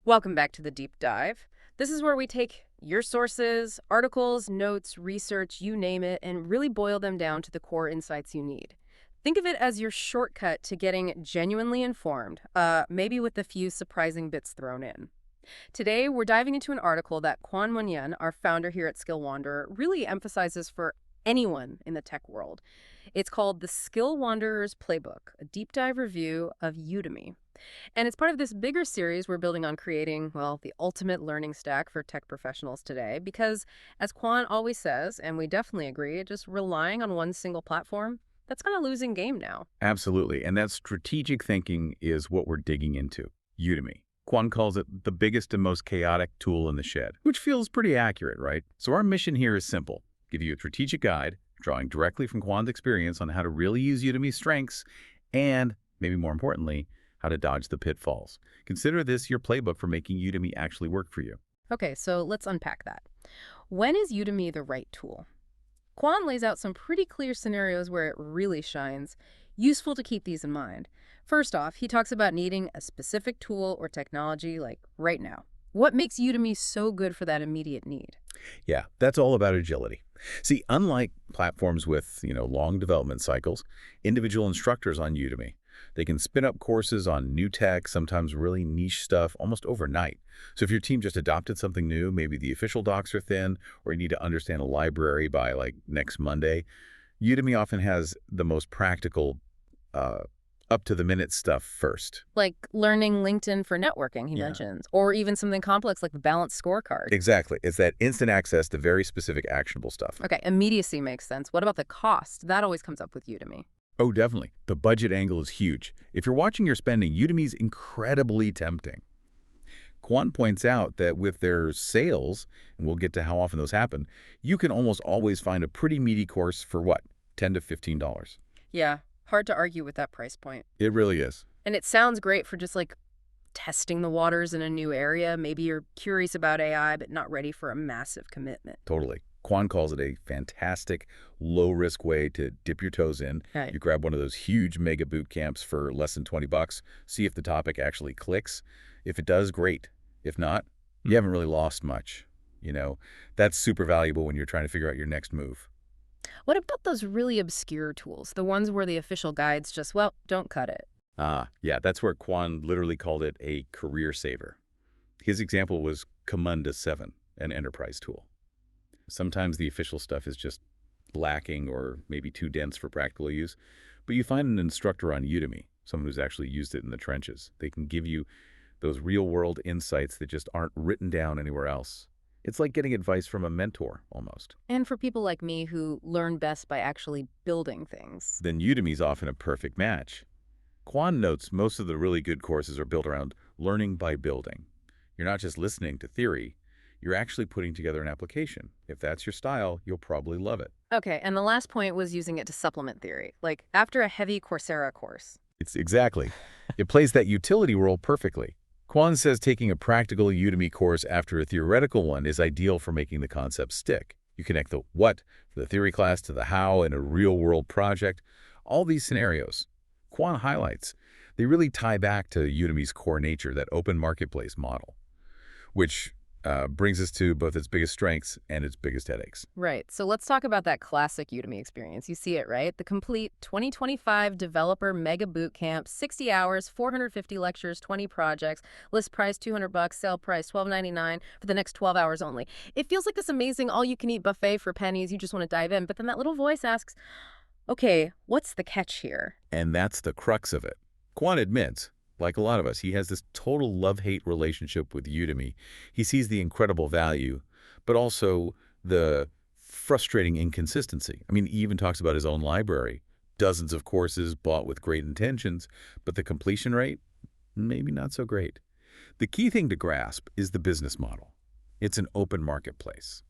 Welcome back to the deep dive. This is where we take your sources, articles, notes, research, you name it, and really boil them down to the core insights you need. Think of it as your shortcut to getting genuinely informed, maybe with a few surprising bits thrown in. Today, we're diving into an article that Kwan Munyan, our founder here at Skill Wanderer, really emphasizes for anyone in the tech world. It's called The Skill Wanderer's Playbook, a deep dive review of Udemy. And it's part of this bigger series we're building on creating, well, the ultimate learning stack for tech professionals today. Because, as Kwan always says, and we definitely agree, just relying on one single platform, that's kind of losing game now. Absolutely. And that strategic thinking is what we're digging into. Udemy. Quan calls it the biggest and most chaotic tool in the shed, which feels pretty accurate, right? So our mission here is simple. Give you a strategic guide, drawing directly from Quan's experience on how to really use Udemy's strengths and, maybe more importantly, how to dodge the pitfalls. Consider this your playbook for making Udemy actually work for you. Okay, so let's unpack that. When is Udemy the right tool? Kwan lays out some pretty clear scenarios where it really shines. Useful to keep these in mind. First off, he talks about needing a specific tool or technology, like right now. What makes Udemy so good for that immediate need? Yeah, that's all about agility. See, unlike platforms with, long development cycles, individual instructors on Udemy, they can spin up courses on new tech, sometimes really niche stuff, almost overnight. So if your team just adopted something new, maybe the official docs are thin, or you need to understand a library by next Monday, Udemy often has the most practical, up-to-the-minute stuff first. Like learning LinkedIn for networking, he Yeah. mentions, or even something complex like the balanced scorecard. Exactly. It's that instant access to very specific actionable stuff. Okay, immediacy makes sense. What about the cost? That always comes up with Udemy. Oh, definitely. The budget angle is huge. If you're watching your spending, Udemy's incredibly tempting. Quan points out that with their sales, and we'll get to how often those happen, you can almost always find a pretty meaty course for what? $10 to $15. Yeah, hard to argue with that price point. It really is. And it sounds great for just testing the waters in a new area. Maybe you're curious about AI, but not ready for a massive commitment. Totally. Quan calls it a fantastic, low-risk way to dip your toes in. Right. You grab one of those huge mega boot camps for less than $20, see if the topic actually clicks. If it does, great. If not, you haven't really lost much. That's super valuable when you're trying to figure out your next move. What about those really obscure tools? The ones where the official guides just, well, don't cut it. Yeah, that's where Quan literally called it a career saver. His example was Commanda 7, an enterprise tool. Sometimes the official stuff is just lacking or maybe too dense for practical use, but you find an instructor on Udemy, someone who's actually used it in the trenches. They can give you those real-world insights that just aren't written down anywhere else. It's like getting advice from a mentor, almost. And for people like me who learn best by actually building things. Then Udemy's often a perfect match. Quan notes most of the really good courses are built around learning by building. You're not just listening to theory, you're actually putting together an application. If that's your style, you'll probably love it. Okay, and the last point was using it to supplement theory, like after a heavy Coursera course. It's exactly. It plays that utility role perfectly. Quan says taking a practical Udemy course after a theoretical one is ideal for making the concept stick. You connect the what for the theory class to the how in a real-world project. All these scenarios, Quan highlights, they really tie back to Udemy's core nature, that open marketplace model, which brings us to both its biggest strengths and its biggest headaches. Right, so let's talk about that classic Udemy experience. You see it, right? The complete 2025 developer mega bootcamp, 60 hours, 450 lectures, 20 projects, list price $200, sale price $12.99 for the next 12 hours only. It feels like this amazing all-you-can-eat buffet for pennies. You just want to dive in, but then that little voice asks, okay, what's the catch here? And that's the crux of it. Quan admits, like a lot of us, he has this total love-hate relationship with Udemy. He sees the incredible value, but also the frustrating inconsistency. I mean, he even talks about his own library. Dozens of courses bought with great intentions, but the completion rate, maybe not so great. The key thing to grasp is the business model. It's an open marketplace.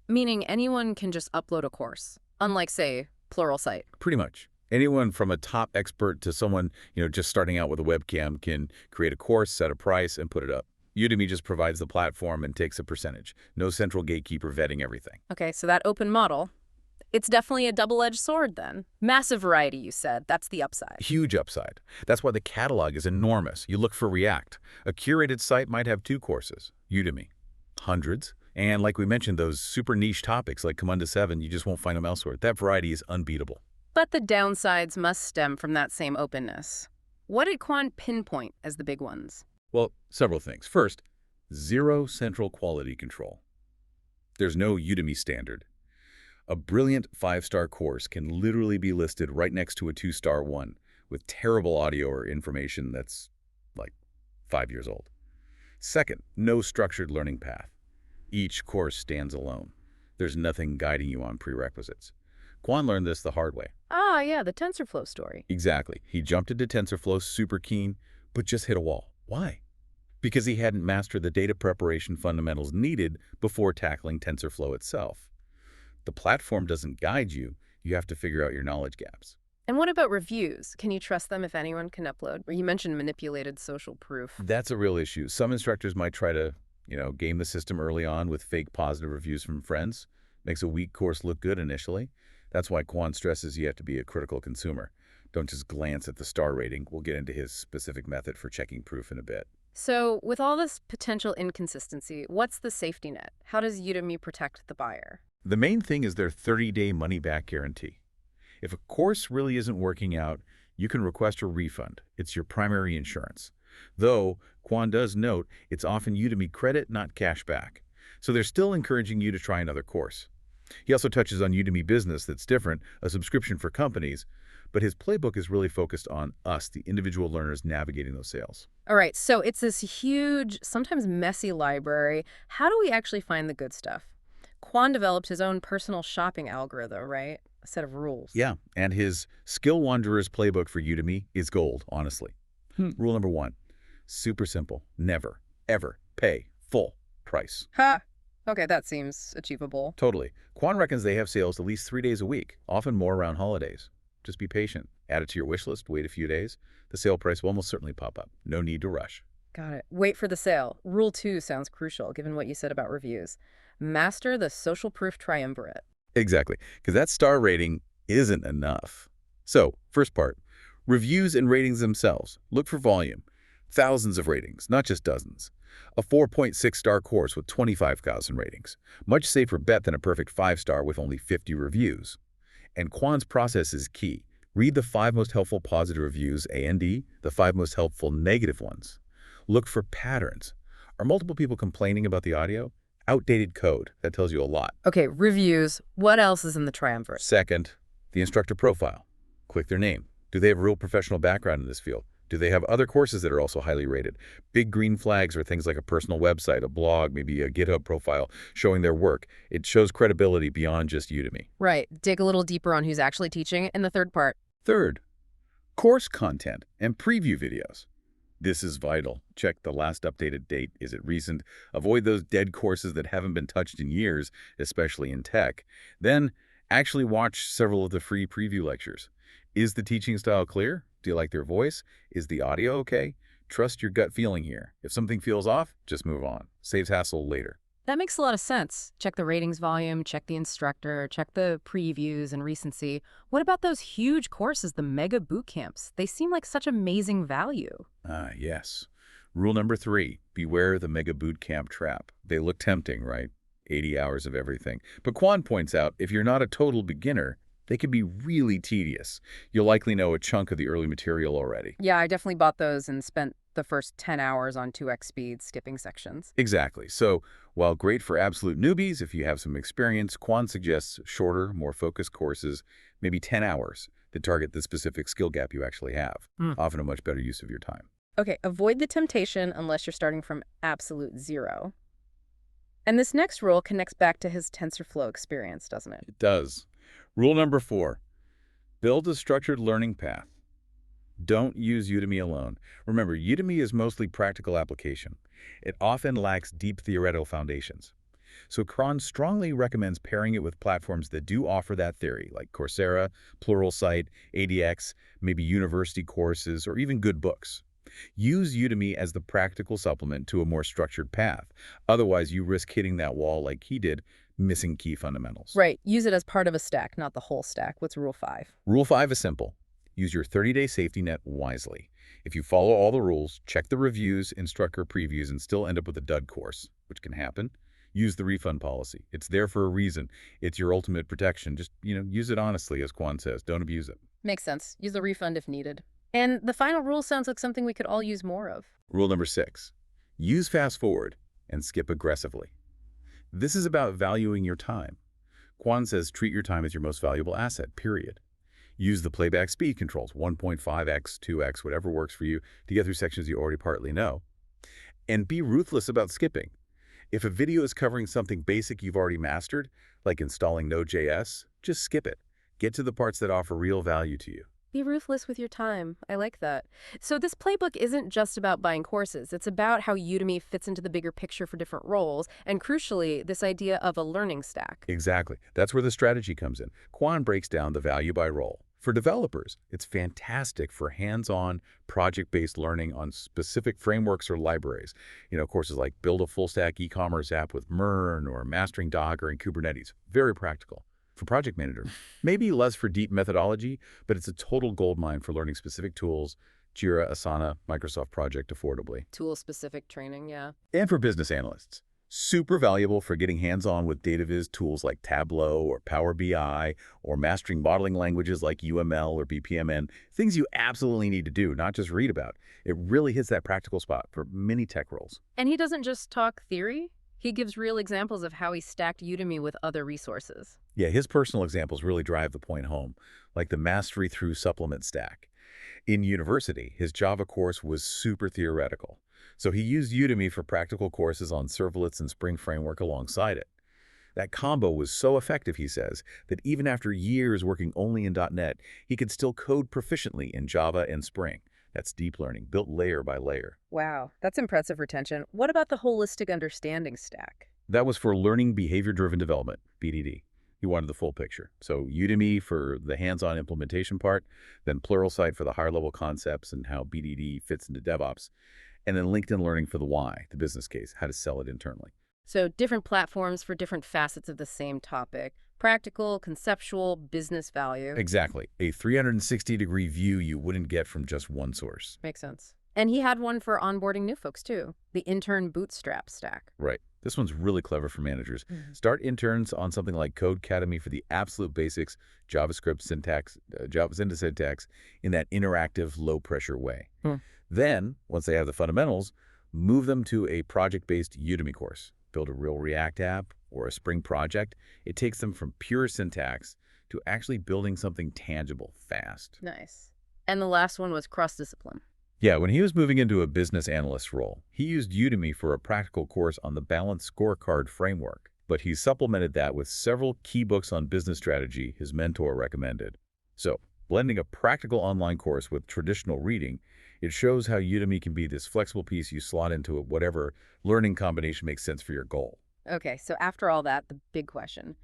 Meaning anyone can just upload a course, unlike, say, Pluralsight. Pretty much. Anyone from a top expert to someone, just starting out with a webcam can create a course, set a price, and put it up. Udemy just provides the platform and takes a percentage. No central gatekeeper vetting everything. Okay, so that open model, It's definitely a double-edged sword then. Massive variety, you said. That's the upside. Huge upside. That's why the catalog is enormous. You look for React. A curated site might have 2 courses. Udemy, hundreds. And like we mentioned, those super niche topics like Come to 7, you just won't find them elsewhere. That variety is unbeatable. But the downsides must stem from that same openness. What did Quan pinpoint as the big ones? Well, several things. First, zero central quality control. There's no Udemy standard. A brilliant 5-star course can literally be listed right next to a 2-star one with terrible audio or information that's like 5 years old. Second, no structured learning path. Each course stands alone. There's nothing guiding you on prerequisites. Quan learned this the hard way. Ah, yeah, the TensorFlow story. Exactly. He jumped into TensorFlow super keen, but just hit a wall. Why? Because he hadn't mastered the data preparation fundamentals needed before tackling TensorFlow itself. The platform doesn't guide you. You have to figure out your knowledge gaps. And what about reviews? Can you trust them if anyone can upload? You mentioned manipulated social proof. That's a real issue. Some instructors might try to, game the system early on with fake positive reviews from friends. Makes a weak course look good initially. That's why Quan stresses you have to be a critical consumer. Don't just glance at the star rating. We'll get into his specific method for checking proof in a bit. So, with all this potential inconsistency, what's the safety net? How does Udemy protect the buyer? The main thing is their 30-day money-back guarantee. If a course really isn't working out, you can request a refund. It's your primary insurance. Though, Quan does note it's often Udemy credit, not cash back. So they're still encouraging you to try another course. He also touches on Udemy Business that's different, a subscription for companies, but his playbook is really focused on us, the individual learners navigating those sales. All right, so it's this huge, sometimes messy library. How do we actually find the good stuff? Quan developed his own personal shopping algorithm, right? A set of rules. Yeah, and his Skill Wanderer's playbook for Udemy is gold, honestly. Rule number 1, super simple. Never, ever pay full price. Ha! Okay, that seems achievable. Totally. Quan reckons they have sales at least 3 days a week, often more around holidays. Just be patient. Add it to your wish list, wait a few days. The sale price will almost certainly pop up. No need to rush. Got it. Wait for the sale. Rule 2 sounds crucial, given what you said about reviews. Master the social proof triumvirate. Exactly, because that star rating isn't enough. So, first part, reviews and ratings themselves. Look for volume. Thousands of ratings, not just dozens. A 4.6-star course with 25,000 ratings. Much safer bet than a perfect 5-star with only 50 reviews. And Quan's process is key. Read the 5 most helpful positive reviews, A&D, the 5 most helpful negative ones. Look for patterns. Are multiple people complaining about the audio? Outdated code. That tells you a lot. Okay, reviews. What else is in the triumvirate? Second, the instructor profile. Click their name. Do they have a real professional background in this field? Do they have other courses that are also highly rated? Big green flags are things like a personal website, a blog, maybe a GitHub profile showing their work. It shows credibility beyond just Udemy. Right. Dig a little deeper on who's actually teaching. And the third part. Third, course content and preview videos. This is vital. Check the last updated date. Is it recent? Avoid those dead courses that haven't been touched in years, especially in tech. Then, actually watch several of the free preview lectures. Is the teaching style clear? Do you like their voice? Is the audio okay? Trust your gut feeling here. If something feels off, just move on. Saves hassle later. That makes a lot of sense. Check the ratings volume, check the instructor, check the previews and recency. What about those huge courses, the mega-bootcamps? They seem like such amazing value. Yes. Rule number 3, beware the mega-bootcamp trap. They look tempting, right? 80 hours of everything. But Quan points out, if you're not a total beginner, they can be really tedious. You'll likely know a chunk of the early material already. Yeah, I definitely bought those and spent the first 10 hours on 2x speed skipping sections. Exactly. So, while great for absolute newbies, if you have some experience, Quan suggests shorter, more focused courses, maybe 10 hours, that target the specific skill gap you actually have. Often a much better use of your time. Okay, avoid the temptation unless you're starting from absolute zero. And this next rule connects back to his TensorFlow experience, doesn't it? It does. Rule number 4, build a structured learning path. Don't use Udemy alone. Remember, Udemy is mostly practical application. It often lacks deep theoretical foundations. So Quan strongly recommends pairing it with platforms that do offer that theory, like Coursera, Pluralsight, ADX, maybe university courses, or even good books. Use Udemy as the practical supplement to a more structured path. Otherwise, you risk hitting that wall like he did, missing key fundamentals. Right. Use it as part of a stack, not the whole stack. What's Rule 5? Rule 5 is simple. Use your 30-day safety net wisely. If you follow all the rules, check the reviews, instructor previews, and still end up with a dud course, which can happen, use the refund policy. It's there for a reason. It's your ultimate protection. Just, use it honestly, as Quan says. Don't abuse it. Makes sense. Use the refund if needed. And the final rule sounds like something we could all use more of. Rule number 6. Use fast forward and skip aggressively. This is about valuing your time. Quan says treat your time as your most valuable asset, period. Use the playback speed controls, 1.5x, 2x, whatever works for you, to get through sections you already partly know. And be ruthless about skipping. If a video is covering something basic you've already mastered, like installing Node.js, just skip it. Get to the parts that offer real value to you. Be ruthless with your time. I like that. So this playbook isn't just about buying courses. It's about how Udemy fits into the bigger picture for different roles, and crucially, this idea of a learning stack. Exactly. That's where the strategy comes in. Quan breaks down the value by role. For developers, it's fantastic for hands-on, project-based learning on specific frameworks or libraries. Courses like Build a Full-Stack E-commerce app with Mern or Mastering Docker and Kubernetes. Very practical. For project managers, maybe less for deep methodology, but it's a total goldmine for learning specific tools, Jira, Asana, Microsoft Project affordably. Tool-specific training, yeah. And for business analysts, super valuable for getting hands-on with data viz tools like Tableau or Power BI, or mastering modeling languages like UML or BPMN, things you absolutely need to do, not just read about. It really hits that practical spot for many tech roles. And he doesn't just talk theory. He gives real examples of how he stacked Udemy with other resources. Yeah, his personal examples really drive the point home, like the Mastery Through Supplement stack. In university, his Java course was super theoretical, so he used Udemy for practical courses on servlets and Spring Framework alongside it. That combo was so effective, he says, that even after years working only in .NET, he could still code proficiently in Java and Spring. That's deep learning, built layer by layer. Wow, that's impressive retention. What about the holistic understanding stack? That was for learning behavior-driven development, BDD. He wanted the full picture. So Udemy for the hands-on implementation part, then Pluralsight for the higher-level concepts and how BDD fits into DevOps, and then LinkedIn Learning for the why, the business case, how to sell it internally. So different platforms for different facets of the same topic. Practical, conceptual, business value. Exactly. A 360-degree view you wouldn't get from just one source. Makes sense. And he had one for onboarding new folks, too. The intern bootstrap stack. Right. This one's really clever for managers. Start interns on something like Codecademy for the absolute basics, JavaScript syntax, Java syntax in that interactive, low-pressure way. Then, once they have the fundamentals, move them to a project-based Udemy course. Build a real React app or a Spring project. It takes them from pure syntax to actually building something tangible fast. Nice. And the last one was cross-discipline. Yeah, when he was moving into a business analyst role, he used Udemy for a practical course on the balanced scorecard framework. But he supplemented that with several key books on business strategy his mentor recommended. So, blending a practical online course with traditional reading, it shows how Udemy can be this flexible piece you slot into whatever learning combination makes sense for your goal. Okay, so after all that, the big question.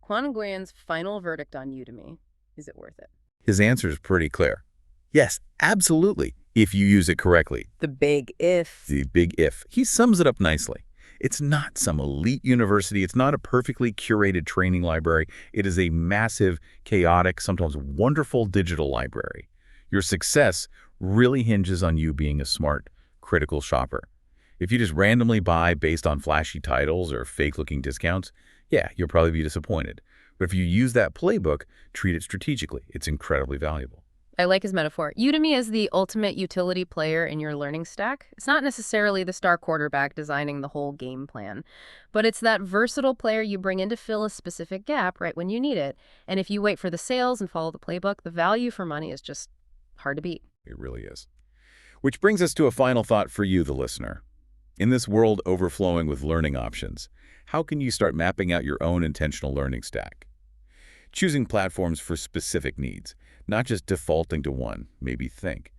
Quan Nguyen's final verdict on Udemy, is it worth it? His answer is pretty clear. Yes, absolutely, if you use it correctly. The big if. The big if. He sums it up nicely. It's not some elite university. It's not a perfectly curated training library. It is a massive, chaotic, sometimes wonderful digital library. Your success really hinges on you being a smart, critical shopper. If you just randomly buy based on flashy titles or fake-looking discounts, yeah, you'll probably be disappointed. But if you use that playbook, treat it strategically. It's incredibly valuable. I like his metaphor. Udemy is the ultimate utility player in your learning stack. It's not necessarily the star quarterback designing the whole game plan, but it's that versatile player you bring in to fill a specific gap right when you need it. And if you wait for the sales and follow the playbook, the value for money is just hard to beat. It really is. Which brings us to a final thought for you, the listener. In this world overflowing with learning options, how can you start mapping out your own intentional learning stack? Choosing platforms for specific needs, not just defaulting to one. Maybe think,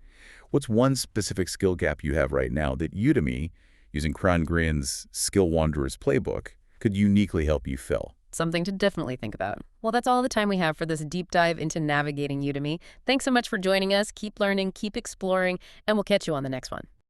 what's one specific skill gap you have right now that Udemy, using Quan Nguyen's Skill Wanderer's playbook, could uniquely help you fill? Something to definitely think about. Well, that's all the time we have for this deep dive into navigating Udemy. Thanks so much for joining us. Keep learning, keep exploring, and we'll catch you on the next one.